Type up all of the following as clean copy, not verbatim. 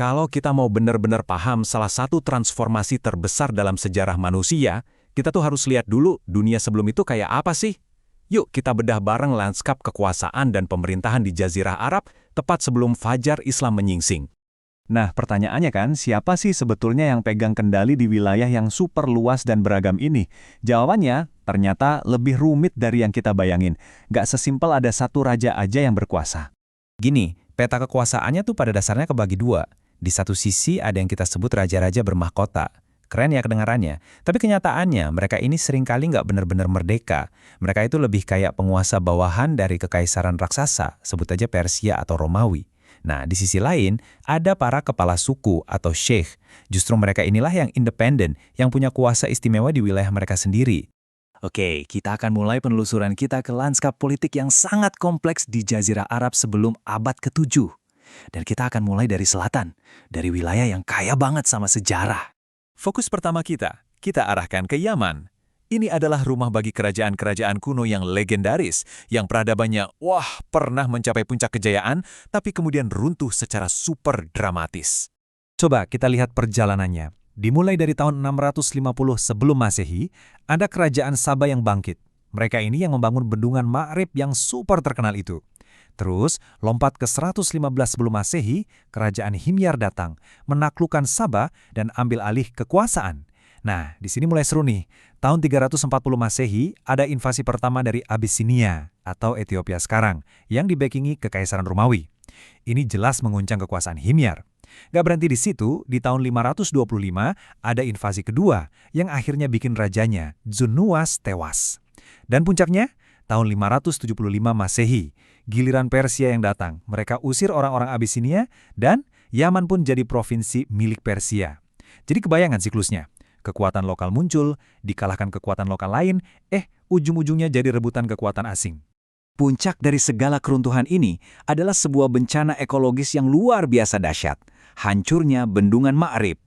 Kalau kita mau benar-benar paham salah satu transformasi terbesar dalam sejarah manusia, kita tuh harus lihat dulu dunia sebelum itu kayak apa sih? Yuk kita bedah bareng lanskap kekuasaan dan pemerintahan di Jazirah Arab tepat sebelum fajar Islam menyingsing. Nah, pertanyaannya kan, siapa sih sebetulnya yang pegang kendali di wilayah yang super luas dan beragam ini? Jawabannya, ternyata lebih rumit dari yang kita bayangin. Gak sesimpel ada satu raja aja yang berkuasa. Gini, peta kekuasaannya tuh pada dasarnya kebagi dua. Di satu sisi ada yang kita sebut raja-raja bermahkota. Keren ya kedengarannya. Tapi kenyataannya mereka ini seringkali nggak benar-benar merdeka. Mereka itu lebih kayak penguasa bawahan dari kekaisaran raksasa, sebut aja Persia atau Romawi. Nah, di sisi lain, ada para kepala suku atau sheikh. Justru mereka inilah yang independen, yang punya kuasa istimewa di wilayah mereka sendiri. Oke, kita akan mulai penelusuran kita ke lanskap politik yang sangat kompleks di Jazirah Arab sebelum abad ke-7. Dan kita akan mulai dari selatan, dari wilayah yang kaya banget sama sejarah. Fokus pertama kita arahkan ke Yaman. Ini adalah rumah bagi kerajaan-kerajaan kuno yang legendaris, yang peradabannya, pernah mencapai puncak kejayaan, tapi kemudian runtuh secara super dramatis. Coba kita lihat perjalanannya. Dimulai dari tahun 650 sebelum Masehi, ada kerajaan Saba yang bangkit. Mereka ini yang membangun bendungan Ma'rib yang super terkenal itu. Terus, lompat ke 115 sebelum Masehi, kerajaan Himyar datang, menaklukkan Saba dan ambil alih kekuasaan. Nah, di sini mulai seru nih. Tahun 340 Masehi, ada invasi pertama dari Abyssinia atau Ethiopia sekarang, yang dibackingi Kekaisaran Romawi. Ini jelas menguncang kekuasaan Himyar. Gak berhenti di situ, di tahun 525 ada invasi kedua yang akhirnya bikin rajanya, Dzunnuwas, tewas. Dan puncaknya, tahun 575 Masehi, giliran Persia yang datang. Mereka usir orang-orang Abyssinia dan Yaman pun jadi provinsi milik Persia. Jadi kebayangan siklusnya. Kekuatan lokal muncul, dikalahkan kekuatan lokal lain, ujung-ujungnya jadi rebutan kekuatan asing. Puncak dari segala keruntuhan ini adalah sebuah bencana ekologis yang luar biasa dahsyat. Hancurnya bendungan Ma'rib.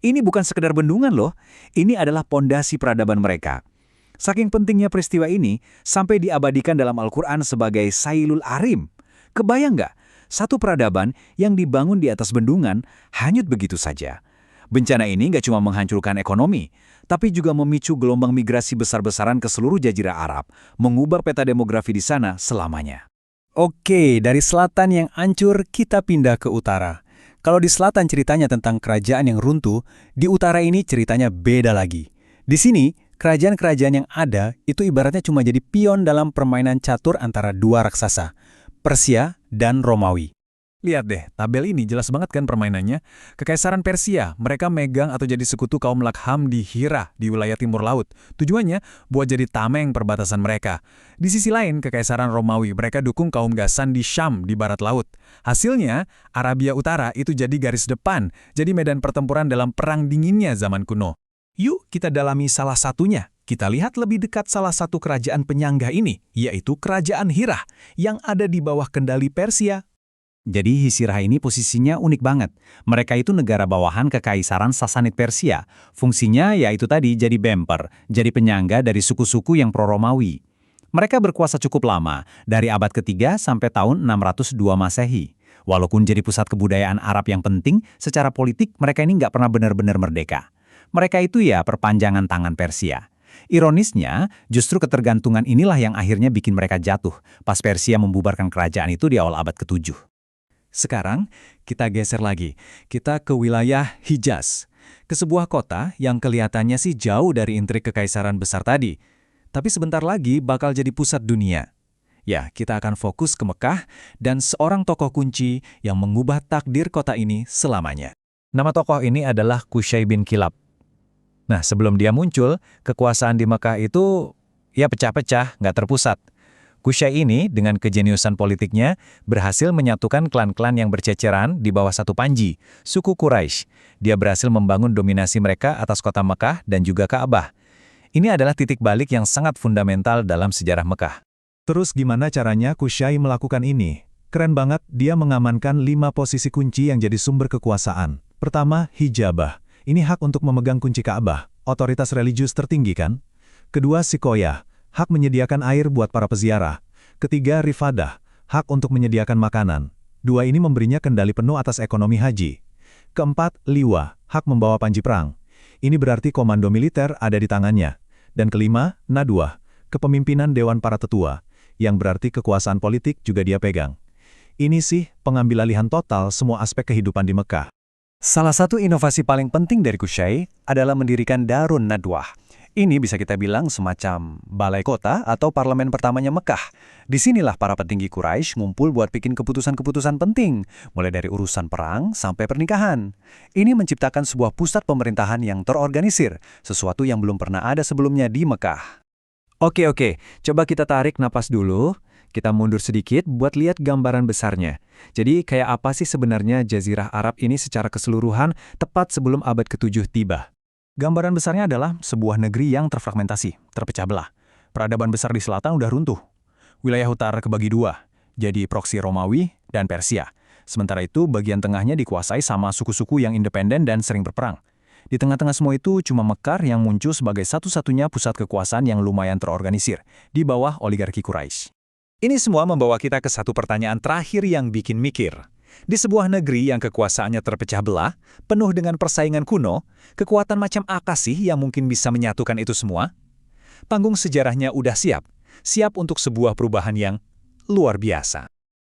Ini bukan sekedar bendungan loh, ini adalah pondasi peradaban mereka. Saking pentingnya peristiwa ini, sampai diabadikan dalam Al-Quran sebagai Sailul Arim. Kebayang nggak? Satu peradaban yang dibangun di atas bendungan hanyut begitu saja. Bencana ini nggak cuma menghancurkan ekonomi, tapi juga memicu gelombang migrasi besar-besaran ke seluruh Jazirah Arab, mengubah peta demografi di sana selamanya. Oke, dari selatan yang hancur, kita pindah ke utara. Kalau di selatan ceritanya tentang kerajaan yang runtuh, di utara ini ceritanya beda lagi. Di sini, kerajaan-kerajaan yang ada itu ibaratnya cuma jadi pion dalam permainan catur antara dua raksasa, Persia dan Romawi. Lihat deh, tabel ini jelas banget kan permainannya. Kekaisaran Persia, mereka megang atau jadi sekutu kaum Lakham di Hira, di wilayah timur laut. Tujuannya buat jadi tameng perbatasan mereka. Di sisi lain, Kekaisaran Romawi, mereka dukung kaum Ghassan di Syam, di barat laut. Hasilnya, Arabia Utara itu jadi garis depan, jadi medan pertempuran dalam perang dinginnya zaman kuno. Yuk kita dalami salah satunya. Kita lihat lebih dekat salah satu kerajaan penyangga ini, yaitu Kerajaan Hira, yang ada di bawah kendali Persia. Jadi Hisirah ini posisinya unik banget. Mereka itu negara bawahan Kekaisaran Sasanid Persia. Fungsinya yaitu tadi jadi bemper, jadi penyangga dari suku-suku yang pro-Romawi. Mereka berkuasa cukup lama, dari abad ketiga sampai tahun 602 Masehi. Walaupun jadi pusat kebudayaan Arab yang penting, secara politik mereka ini nggak pernah benar-benar merdeka. Mereka itu ya perpanjangan tangan Persia. Ironisnya, justru ketergantungan inilah yang akhirnya bikin mereka jatuh pas Persia membubarkan kerajaan itu di awal abad ke-7. Sekarang, kita geser lagi. Kita ke wilayah Hijaz. Ke sebuah kota yang kelihatannya sih jauh dari intrik kekaisaran besar tadi. Tapi sebentar lagi bakal jadi pusat dunia. Ya, kita akan fokus ke Mekah dan seorang tokoh kunci yang mengubah takdir kota ini selamanya. Nama tokoh ini adalah Qusay bin Kilab. Nah, sebelum dia muncul, kekuasaan di Mekah itu ya pecah-pecah, nggak terpusat. Qusay ini dengan kejeniusan politiknya berhasil menyatukan klan-klan yang berceceran di bawah satu panji, suku Quraisy. Dia berhasil membangun dominasi mereka atas kota Mekah dan juga Ka'bah. Ini adalah titik balik yang sangat fundamental dalam sejarah Mekah. Terus gimana caranya Qusay melakukan ini? Keren banget, dia mengamankan 5 posisi kunci yang jadi sumber kekuasaan. Pertama, hijabah. Ini hak untuk memegang kunci Ka'bah, otoritas religius tertinggi kan? Kedua, sikoyah. Hak menyediakan air buat para peziarah. Ketiga, rifadah, hak untuk menyediakan makanan. 2 ini memberinya kendali penuh atas ekonomi haji. Keempat, liwa, hak membawa panji perang. Ini berarti komando militer ada di tangannya. Dan kelima, nadwah, kepemimpinan Dewan Para Tetua, yang berarti kekuasaan politik juga dia pegang. Ini sih pengambil alihan total semua aspek kehidupan di Mekah. Salah satu inovasi paling penting dari Qushay adalah mendirikan Darun Nadwah. Ini bisa kita bilang semacam balai kota atau parlemen pertamanya Mekah. Disinilah para petinggi Quraisy ngumpul buat bikin keputusan-keputusan penting, mulai dari urusan perang sampai pernikahan. Ini menciptakan sebuah pusat pemerintahan yang terorganisir, sesuatu yang belum pernah ada sebelumnya di Mekah. Oke, coba kita tarik napas dulu. Kita mundur sedikit buat lihat gambaran besarnya. Jadi kayak apa sih sebenarnya Jazirah Arab ini secara keseluruhan tepat sebelum abad ke-7 tiba? Gambaran besarnya adalah sebuah negeri yang terfragmentasi, terpecah belah. Peradaban besar di selatan udah runtuh. Wilayah utara kebagi dua, jadi proksi Romawi dan Persia. Sementara itu, bagian tengahnya dikuasai sama suku-suku yang independen dan sering berperang. Di tengah-tengah semua itu, cuma Mekar yang muncul sebagai satu-satunya pusat kekuasaan yang lumayan terorganisir, di bawah oligarki Quraisy. Ini semua membawa kita ke satu pertanyaan terakhir yang bikin mikir. Di sebuah negeri yang kekuasaannya terpecah belah, penuh dengan persaingan kuno, kekuatan macam apa sih yang mungkin bisa menyatukan itu semua? Panggung sejarahnya udah siap untuk sebuah perubahan yang luar biasa.